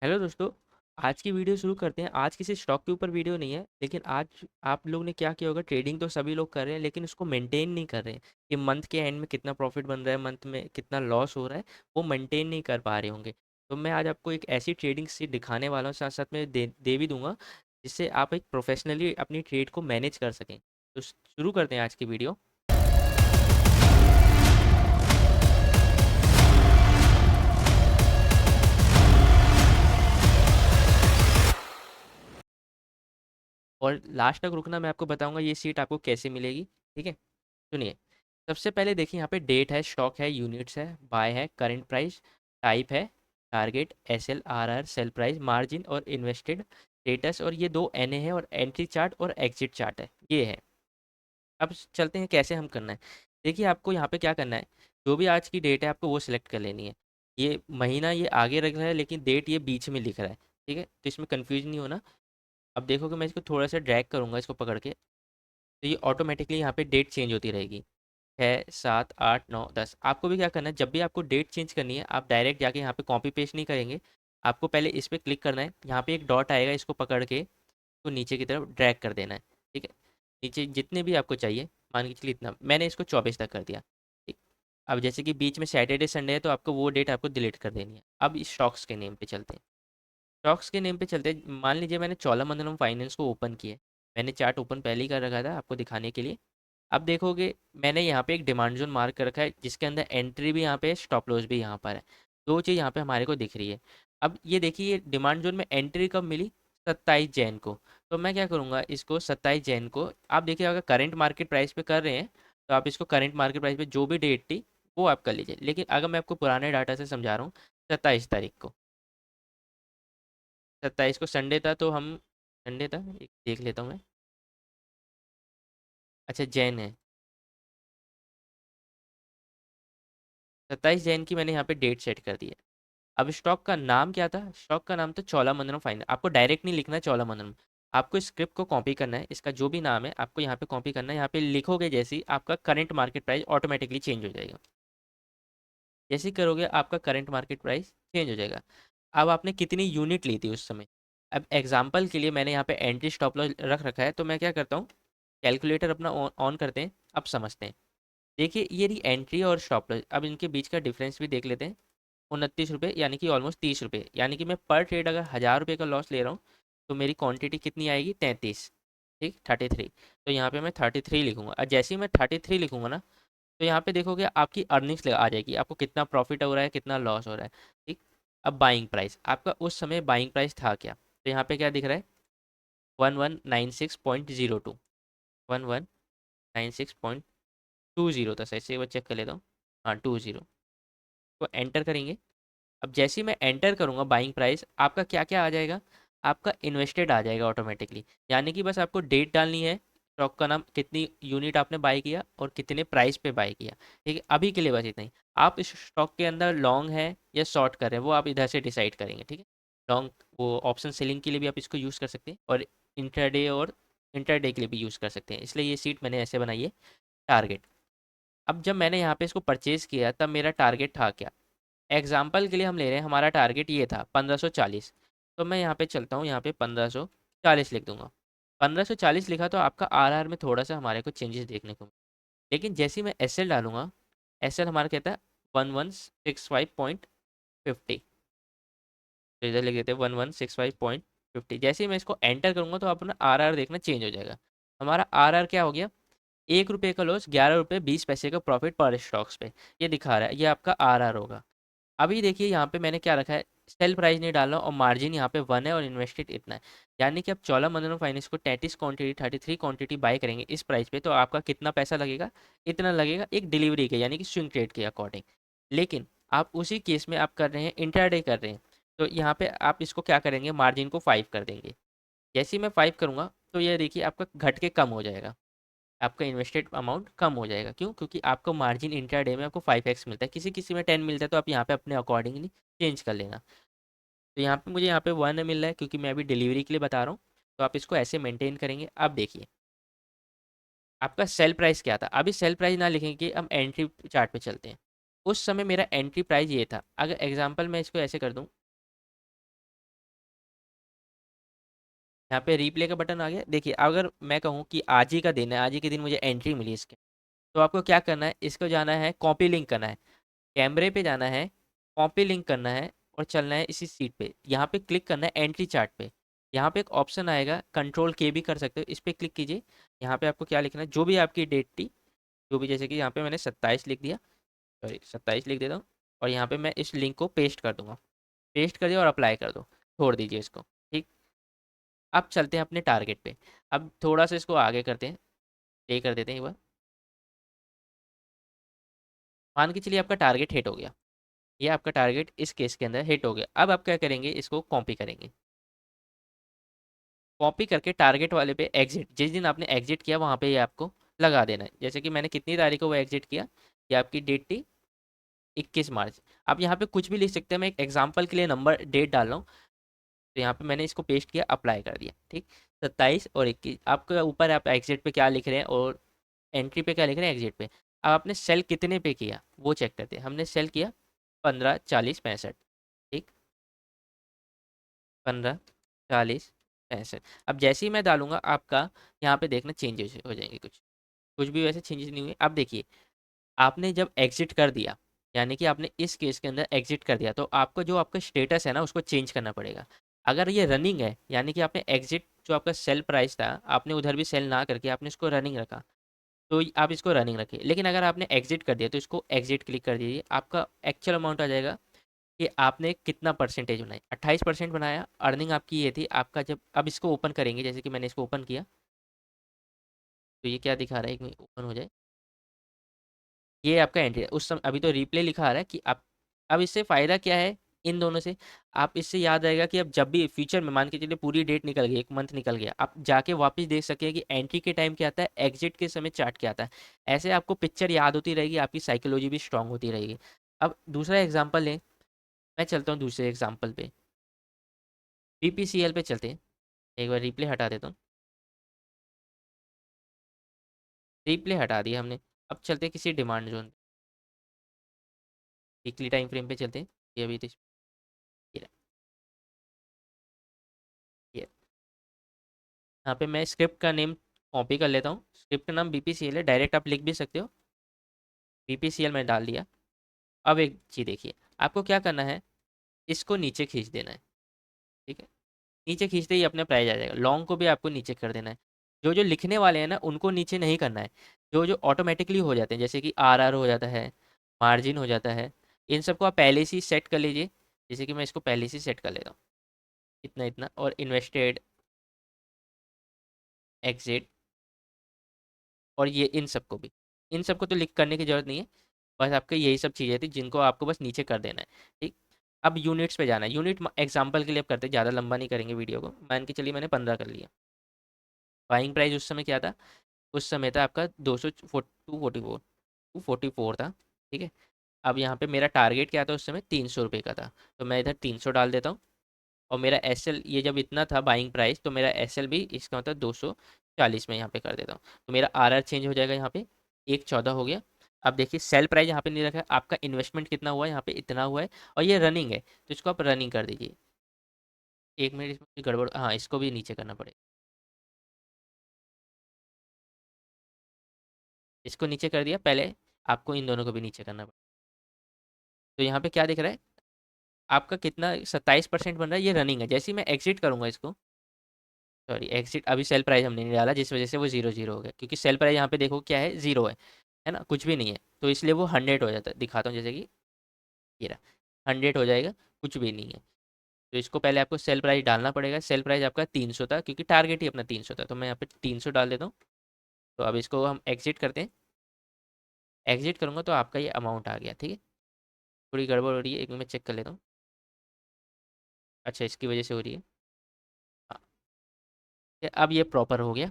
Hello दोस्तों। आज की वीडियो शुरू करते हैं। आज किसी स्टॉक के ऊपर वीडियो नहीं है, लेकिन आज आप लोग ने क्या किया होगा, ट्रेडिंग तो सभी लोग कर रहे हैं लेकिन उसको मेंटेन नहीं कर रहे हैं कि मंथ के एंड में कितना प्रॉफिट बन रहा है, मंथ में कितना लॉस हो रहा है, वो मेंटेन नहीं कर पा रहे होंगे। तो मैं आज आपको एक ऐसी ट्रेडिंग सीट दिखाने वाला हूँ, साथ साथ में दे भी दूंगा, जिससे आप एक प्रोफेशनली अपनी ट्रेड को मैनेज कर सकें। तो शुरू करते हैं आज की वीडियो। और लास्ट तक रुकना, मैं आपको बताऊंगा ये सीट आपको कैसे मिलेगी। ठीक है, सुनिए। सबसे पहले देखिए, यहाँ पे डेट है, स्टॉक है, यूनिट्स है, बाय है, करंट प्राइस, टाइप है, target, S L R R, sell price, margin और इन्वेस्टेड स्टेटस, और ये दो एन ए है, और एंट्री चार्ट और एग्जिट चार्ट है, ये है। अब चलते हैं कैसे हम करना है। देखिए, आपको यहाँ पे क्या करना है, जो भी आज की डेट है आपको वो सिलेक्ट कर लेनी है। ये महीना ये आगे रख रहा है लेकिन डेट ये बीच में लिख रहा है। ठीक है, तो इसमें कंफ्यूज नहीं होना। अब देखो कि मैं इसको थोड़ा सा ड्रैग करूँगा, इसको पकड़ के, तो ये ऑटोमेटिकली यहाँ पे डेट चेंज होती रहेगी। 6, 7, 8, 9, 10। आपको भी क्या करना है, जब भी आपको डेट चेंज करनी है आप डायरेक्ट जाके यहाँ पे कॉपी पेस्ट नहीं करेंगे। आपको पहले इस पर क्लिक करना है, यहाँ पे एक डॉट आएगा, इसको पकड़ के तो नीचे की तरफ ड्रैग कर देना है। ठीक है, नीचे जितने भी आपको चाहिए, मान के चलिए इतना, मैंने इसको 24 तक कर दिया। ठीक। अब जैसे कि बीच में सैटरडे संडे है तो आपको वो डेट आपको डिलीट कर देनी है। अब इस स्टॉक्स के नेम पे चलते हैं। स्टॉक्स के नेम पे चलते हैं, मान लीजिए मैंने चोलामंडलम फाइनेंस को ओपन किया। मैंने चार्ट ओपन पहले ही कर रखा था आपको दिखाने के लिए। अब देखोगे, मैंने यहाँ पे एक डिमांड जोन मार्क कर रखा है, जिसके अंदर एंट्री भी यहाँ पे है, स्टॉप लॉस भी यहाँ पर है। दो चीज़ यहाँ पे हमारे को दिख रही है। अब ये देखिए, ये डिमांड जोन में एंट्री कब मिली, 27 जैन को। तो मैं क्या करूँगा, इसको 27 जैन को, आप देखिए अगर करंट मार्केट प्राइस पे कर रहे हैं तो आप इसको करंट मार्केट प्राइस पे जो भी डेट थी वो आप कर लीजिए। लेकिन अगर मैं आपको पुराने डाटा से समझा रहा हूँ, 27 तारीख को, 27 को संडे था, तो हम संडे था, एक देख लेता हूँ मैं। अच्छा, जैन है। 27 जैन की मैंने यहाँ पे डेट सेट कर दी है। अब स्टॉक का नाम क्या था, स्टॉक का नाम था चोलामंडलम फाइनेंस। आपको डायरेक्ट नहीं लिखना है चोलामंडलम, आपको स्क्रिप्ट को कॉपी करना है, इसका जो भी नाम है आपको यहाँ पे कॉपी करना है। यहाँ पे लिखोगे जैसे ही, आपका current market price automatically change हो जाएगा। जैसे ही करोगे आपका करंट मार्केट प्राइस चेंज हो जाएगा। अब आपने कितनी यूनिट ली थी उस समय। अब एग्जाम्पल के लिए मैंने यहाँ पे एंट्री स्टॉप लॉस रख रखा है, तो मैं क्या करता हूँ, कैलकुलेटर अपना ऑन करते हैं। अब समझते हैं। देखिए, ये रही एंट्री और स्टॉप लॉस। अब इनके बीच का डिफरेंस भी देख लेते हैं। 29 रुपये, यानी कि ऑलमोस्ट 30 रुपये, यानी कि मैं पर ट्रेड अगर 1000 रुपये का लॉस ले रहा हूँ तो मेरी क्वांटिटी कितनी आएगी, 33। ठीक, 33। तो यहाँ पे मैं 33 लिखूंगा, और जैसे ही मैं 33 लिखूंगा ना, तो यहाँ पे देखोगे आपकी अर्निंग्स आ जाएगी, आपको कितना प्रॉफिट हो रहा है, कितना लॉस हो रहा है। ठीक। अब बाइंग प्राइस, आपका उस समय बाइंग प्राइस था क्या, तो यहाँ पे क्या दिख रहा है, 1196.02। 1196.20 था, सही से एक बार चेक कर लेता हूँ। हाँ, 20 को एंटर करेंगे। अब जैसे ही मैं एंटर करूँगा बाइंग प्राइस, आपका क्या क्या आ जाएगा, आपका इन्वेस्टेड आ जाएगा ऑटोमेटिकली। यानी कि बस आपको डेट डालनी है, स्टॉक का नाम, कितनी यूनिट आपने बाई किया और कितने प्राइस पे बाई किया। ठीक है, अभी के लिए बस इतना ही। आप इस स्टॉक के अंदर लॉन्ग है या शॉर्ट कर रहे हैं वो आप इधर से डिसाइड करेंगे। ठीक है, लॉन्ग, वो ऑप्शन सेलिंग के लिए भी आप इसको यूज़ कर सकते हैं, और इंटरडे और इंटरडे के लिए भी यूज़ कर सकते हैं। इसलिए ये सीट मैंने ऐसे बनाई है, टारगेट। अब जब मैंने यहाँ पे इसको परचेज़ किया तब मेरा टारगेट था क्या, एग्जाम्पल के लिए हम ले रहे हैं, हमारा टारगेट ये था 1540। तो मैं यहाँ पे चलता हूँ, यहाँ पे 1540 लिख दूंगा। 1540 लिखा तो आपका आरआर में थोड़ा सा हमारे को चेंजेस देखने को मिले। लेकिन जैसे ही मैं एस एल डालूंगा, एस एल हमारा कहता है 1165.50। तो इधर लिख देते हैं 1165.50। जैसे ही मैं इसको एंटर करूंगा तो अपना आरआर देखना चेंज हो जाएगा। हमारा आरआर क्या हो गया, 1 रुपये का लॉस, 11 रुपये 20 पैसे का प्रॉफिट पर स्टॉक्स पे, ये दिखा रहा है, ये आपका आरआर होगा। अभी देखिए यहाँ पे मैंने क्या रखा है, सेल प्राइस नहीं डालना, और मार्जिन यहाँ पे 1 है और इन्वेस्टेड इतना है। यानी कि आप चोलामंडलम फाइनेंस को 33 क्वांटिटी, 33 क्वांटिटी बाय करेंगे इस प्राइस पे, तो आपका कितना पैसा लगेगा, इतना लगेगा एक डिलीवरी के, यानी कि स्विंग ट्रेड के अकॉर्डिंग। लेकिन आप उसी केस में आप कर रहे हैं, इंट्राडे कर रहे हैं, तो यहाँ पे आप इसको क्या करेंगे, मार्जिन को 5 कर देंगे। जैसे ही मैं 5 करूँगा तो ये देखिए आपका घट के कम हो जाएगा, आपका इन्वेस्टेड अमाउंट कम हो जाएगा। क्यों, क्योंकि आपको मार्जिन इंट्राडे में आपको 5x मिलता है, किसी किसी में 10 मिलता है, तो आप यहाँ पे अपने अकॉर्डिंगली चेंज कर लेना। तो यहाँ पे मुझे यहाँ पे 1 मिल रहा है क्योंकि मैं अभी डिलीवरी के लिए बता रहा हूँ। तो आप इसको ऐसे मेंटेन करेंगे। अब देखिए आपका सेल प्राइस क्या था, अभी सेल प्राइस ना लिखेंगे कि हम एंट्री चार्ट पे चलते हैं। उस समय मेरा एंट्री प्राइस ये था, अगर एग्जाम्पल मैं इसको ऐसे कर दूँ, यहाँ पे रिप्ले का बटन आ गया। देखिए अगर मैं कहूँ कि आज ही का दिन है, आज ही के दिन मुझे एंट्री मिली इसके, तो आपको क्या करना है, इसको जाना है कॉपी लिंक करना है, कैमरे पे जाना है, कॉपी लिंक करना है और चलना है इसी सीट पे। यहाँ पे क्लिक करना है एंट्री चार्ट पे। यहाँ पे एक ऑप्शन आएगा, कंट्रोल के भी कर सकते हो, इस पर क्लिक कीजिए। यहाँ पे आपको क्या लिखना है, जो भी आपकी डेट थी, जो भी, जैसे कि यहाँ पे मैंने 27 लिख दिया, सॉरी 27 लिख देता हूँ। और यहाँ पे मैं इस लिंक को पेस्ट कर दूंगा, पेस्ट कर दिया और अप्लाई कर दो, छोड़ दीजिए इसको। ठीक। अब चलते हैं अपने टारगेट पे। अब थोड़ा सा इसको आगे करते हैं, प्ले कर देते हैं एक बार। मान के चलिए आपका टारगेट हिट हो गया, ये आपका टारगेट इस केस के अंदर हिट हो गया। अब आप क्या करेंगे, इसको कॉपी करेंगे, कॉपी करके टारगेट वाले पे एग्जिट, जिस दिन आपने एग्जिट किया वहाँ पे ये आपको लगा देना है। जैसे कि मैंने कितनी तारीख को वो एग्जिट किया, ये आपकी डेट थी 21 मार्च। आप यहाँ पे कुछ भी लिख सकते हैं, मैं एक एग्जांपल के लिए नंबर डेट डाल रहा हूँ। तो यहाँ पे मैंने इसको पेस्ट किया, अप्लाई कर दिया। ठीक। 27 और 21 आपके ऊपर, आप एग्जिट पे क्या लिख रहे हैं और एंट्री पे क्या लिख रहे हैं एग्जिट पे। अब आपने सेल कितने पे किया वो चेक करते हैं। हमने सेल किया 15, 40, 65। ठीक। 15, 40, 65। अब जैसे ही मैं डालूंगा आपका यहाँ पे देखना चेंजेस हो जाएंगे, कुछ कुछ भी वैसे चेंजेस नहीं हुए। अब देखिए आपने जब एग्जिट कर दिया, यानी कि आपने इस केस के अंदर एग्जिट कर दिया, तो आपको जो आपका स्टेटस है ना उसको चेंज करना पड़ेगा। अगर ये रनिंग है, यानी कि आपने एग्जिट, जो आपका सेल प्राइस था आपने उधर भी सेल ना करके आपने इसको रनिंग रखा, तो आप इसको रनिंग रखिए। लेकिन अगर आपने एग्जिट कर दिया तो इसको एग्जिट क्लिक कर दीजिए, आपका एक्चुअल अमाउंट आ जाएगा कि आपने कितना परसेंटेज बनाया। 28% बनाया, अर्निंग आपकी ये थी। आपका जब अब इसको ओपन करेंगे, जैसे कि मैंने इसको ओपन किया, तो ये क्या दिखा रहा है, एक मिनट ओपन हो जाए। ये आपका एंट्री है उस समय, अभी तो रिप्ले लिखा आ रहा है कि आप, अब इससे फ़ायदा क्या है इन दोनों से, आप इससे याद रहेगा कि अब जब भी फ्यूचर में मान के चलिए पूरी डेट निकल गई, एक मंथ निकल गया, आप जाके वापस देख सके कि एंट्री के टाइम क्या आता है, एग्जिट के समय चार्ट क्या आता है। ऐसे आपको पिक्चर याद होती रहेगी, आपकी साइकोलॉजी भी स्ट्रांग होती रहेगी। अब दूसरा एग्जाम्पल लें, मैं चलता हूँ दूसरे एग्जाम्पल पे, बीपीसीएल पे चलते हैं। एक बार रिप्ले हटा देता हूँ, रिप्ले हटा दिया हमने। अब चलते हैं किसी demand zone, weekly time frame पे चलते हैं। ये अभी तो ये रहा, ये यहाँ पे मैं स्क्रिप्ट का नेम कॉपी कर लेता हूँ। स्क्रिप्ट का नाम बीपीसीएल है, डायरेक्ट आप लिख भी सकते हो, बीपीसीएल मैंने डाल दिया। अब एक चीज़ देखिए, आपको क्या करना है, इसको नीचे खींच देना है। ठीक है, नीचे खींचते ही अपने प्राइस आ जाएगा। लॉन्ग को भी आपको नीचे कर देना है। जो जो लिखने वाले हैं ना उनको नीचे नहीं करना है, जो जो ऑटोमेटिकली हो जाते हैं, जैसे कि आर हो जाता है, मार्जिन हो जाता है, इन सबको आप पहले से ही सेट कर लीजिए। जैसे कि मैं इसको पहले से सेट कर लेता हूँ, इतना इतना, और इन्वेस्टेड, एग्जिट, और ये इन सबको भी, इन सबको तो लिख करने की ज़रूरत नहीं है। बस आपके यही सब चीज़ें थी जिनको आपको बस नीचे कर देना है। ठीक। अब यूनिट्स पे जाना है। यूनिट एग्जांपल के लिए अब करते हैं, ज़्यादा लंबा नहीं करेंगे वीडियो को। मान के चलिए मैंने 15 कर लिया। बाइंग प्राइस उस समय क्या था, उस समय था आपका 244 था। ठीक है। अब यहाँ पे मेरा टारगेट क्या था उस समय, 300 रुपये का था, तो मैं इधर 300 डाल देता हूँ। और मेरा एस एल ये जब इतना था बाइंग प्राइस, तो मेरा एस एल भी इसका मतलब 240 में यहाँ पे कर देता हूँ। तो मेरा आर आर चेंज हो जाएगा यहाँ पे, 1.14 हो गया। अब देखिए सेल प्राइस यहाँ पे नहीं रखा है, आपका इन्वेस्टमेंट कितना हुआ है, यहाँ पे इतना हुआ है, और ये रनिंग है तो इसको आप रनिंग कर दीजिए। एक मिनट, इसमें कोई गड़बड़, हाँ इसको भी नीचे करना पड़ेगा, इसको नीचे कर दिया। पहले आपको इन दोनों को भी नीचे करना पड़ेगा। तो यहाँ पे क्या दिख रहा है, आपका कितना 27% बन रहा है, ये रनिंग है। जैसे ही मैं एग्जिट करूँगा इसको, सॉरी एग्जिट, अभी सेल प्राइस हमने नहीं डाला जिस वजह से वो जीरो जीरो हो गया, क्योंकि सेल प्राइस यहाँ पे देखो क्या है, जीरो है ना, कुछ भी नहीं है, तो इसलिए वो 100 हो जाता है। दिखाता हूँ, जैसे कि ये रहा, 100 हो जाएगा, कुछ भी नहीं है। तो इसको पहले आपको सेल प्राइस डालना पड़ेगा। सेल प्राइस आपका 300 था, क्योंकि टारगेट ही अपना 300 था, तो मैं यहाँ पे 300 डाल देता हूँ। तो अब इसको हम एग्जिट करते हैं। एग्जिट करूँगा तो आपका ये अमाउंट आ गया। ठीक है, थोड़ी गड़बड़ हो रही है, एक मिनट मैं चेक कर लेता हूँ। अच्छा, इसकी वजह से हो रही है। हाँ, अब ये प्रॉपर हो गया।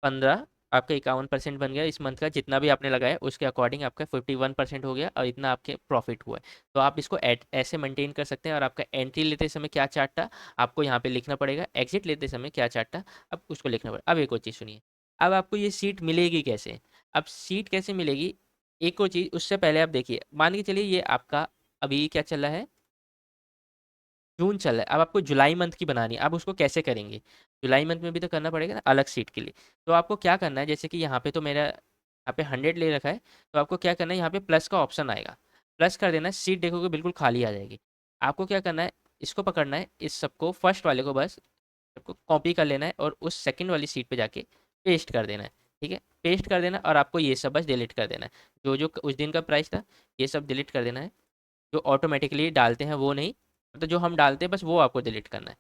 15, आपका 51% बन गया। इस मंथ का जितना भी आपने लगाया उसके अकॉर्डिंग आपका 51% हो गया, और इतना आपके प्रॉफिट हुआ है। तो आप इसको ऐसे मेंटेन कर सकते हैं। और आपका एंट्री लेते समय क्या चार्ट था, आपको यहाँ पे लिखना पड़ेगा। एग्जिट लेते समय क्या चार्ट था, अब उसको लिखना पड़ेगा। अब एक और चीज़ सुनिए, अब आपको ये सीट मिलेगी कैसे। अब सीट कैसे मिलेगी, एक और चीज़ उससे पहले आप देखिए, मान के चलिए ये आपका अभी क्या चल रहा है, जून चल रहा है। अब आपको जुलाई मंथ की बनानी है, अब उसको कैसे करेंगे। जुलाई मंथ में भी तो करना पड़ेगा ना अलग सीट के लिए। तो आपको क्या करना है, जैसे कि यहाँ पे तो मेरा यहाँ पे 100 ले रखा है, तो आपको क्या करना है, यहाँ पे प्लस का ऑप्शन आएगा, प्लस कर देना है, सीट देखोगे बिल्कुल खाली आ जाएगी। आपको क्या करना है, इसको पकड़ना है, इस सबको फर्स्ट वाले को बस सबको कॉपी कर लेना है और उस सेकंड वाली सीट पे जाके पेस्ट कर देना है। ठीक है, पेस्ट कर देना और आपको ये सब बस डिलीट कर देना है। जो जो उस दिन का प्राइस था ये सब डिलीट कर देना है, जो ऑटोमेटिकली डालते हैं वो नहीं, मतलब जो हम डालते हैं बस वो आपको डिलीट करना है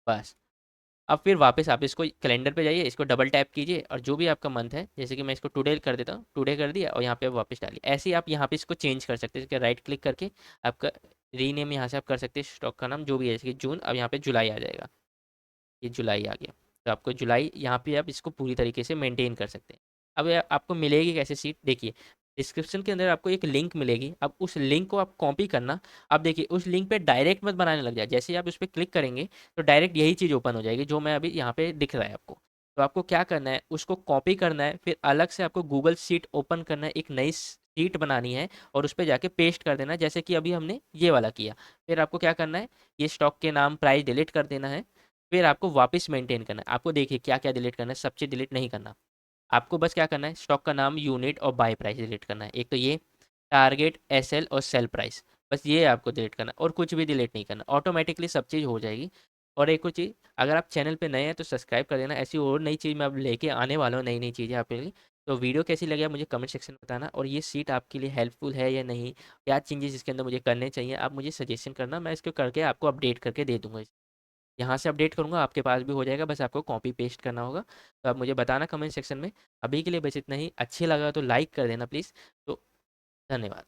बस। अब फिर वापस आप इसको कैलेंडर पे जाइए, इसको डबल टैप कीजिए और जो भी आपका मंथ है, जैसे कि मैं इसको टुडे कर देता हूँ, टुडे कर दिया और यहाँ पे आप वापस डालिए। ऐसे ही आप यहाँ पे इसको चेंज कर सकते हैं, इसके राइट क्लिक करके आपका रीनेम यहाँ से आप कर सकते हैं स्टॉक का नाम जो भी है, जैसे कि जून, अब यहाँ पे जुलाई आ जाएगा, ये जुलाई आ गया। तो आपको जुलाई यहाँ पे आप इसको पूरी तरीके से मेंटेन कर सकते हैं। अब आपको मिलेगी कैसे सीट, देखिए डिस्क्रिप्शन के अंदर आपको एक लिंक मिलेगी, अब उस लिंक को आप कॉपी करना। अब देखिए उस लिंक पे डायरेक्ट मत बनाने लग जाए, जैसे ही आप उस पर क्लिक करेंगे तो डायरेक्ट यही चीज़ ओपन हो जाएगी जो मैं अभी यहाँ पे दिख रहा है आपको। तो आपको क्या करना है, उसको कॉपी करना है, फिर अलग से आपको गूगल शीट ओपन करना है, एक नई शीट बनानी है और उस पर जाके पेस्ट कर देना है, जैसे कि अभी हमने ये वाला किया। फिर आपको क्या करना है, ये स्टॉक के नाम प्राइस डिलीट कर देना है, फिर आपको वापस मेंटेन करना है। आपको देखिए क्या क्या डिलीट करना है, सब चीज़ डिलीट नहीं करना। आपको बस क्या करना है, स्टॉक का नाम, यूनिट और बाय प्राइस डिलीट करना है। एक तो ये टारगेट, एसएल और सेल प्राइस, बस ये आपको डिलीट करना है और कुछ भी डिलीट नहीं करना, ऑटोमेटिकली सब चीज़ हो जाएगी। और एक और चीज़, अगर आप चैनल पे नए हैं तो सब्सक्राइब कर देना, ऐसी और नई चीज़ मैं अब लेके आने वाला हूँ, नई नई चीज़ें आपके लिए। तो वीडियो कैसी लगी आप मुझे कमेंट सेक्शन में बताना, और ये सीट आपके लिए हेल्पफुल है या नहीं, क्या चेंजेस इसके अंदर मुझे करने चाहिए, आप मुझे सजेशन करना, मैं इसको करके आपको अपडेट करके दे दूँगा। यहाँ से अपडेट करूँगा आपके पास भी हो जाएगा, बस आपको कॉपी पेस्ट करना होगा। तो आप मुझे बताना कमेंट सेक्शन में। अभी के लिए बस इतना ही, अच्छी लगा तो लाइक कर देना प्लीज़। तो धन्यवाद।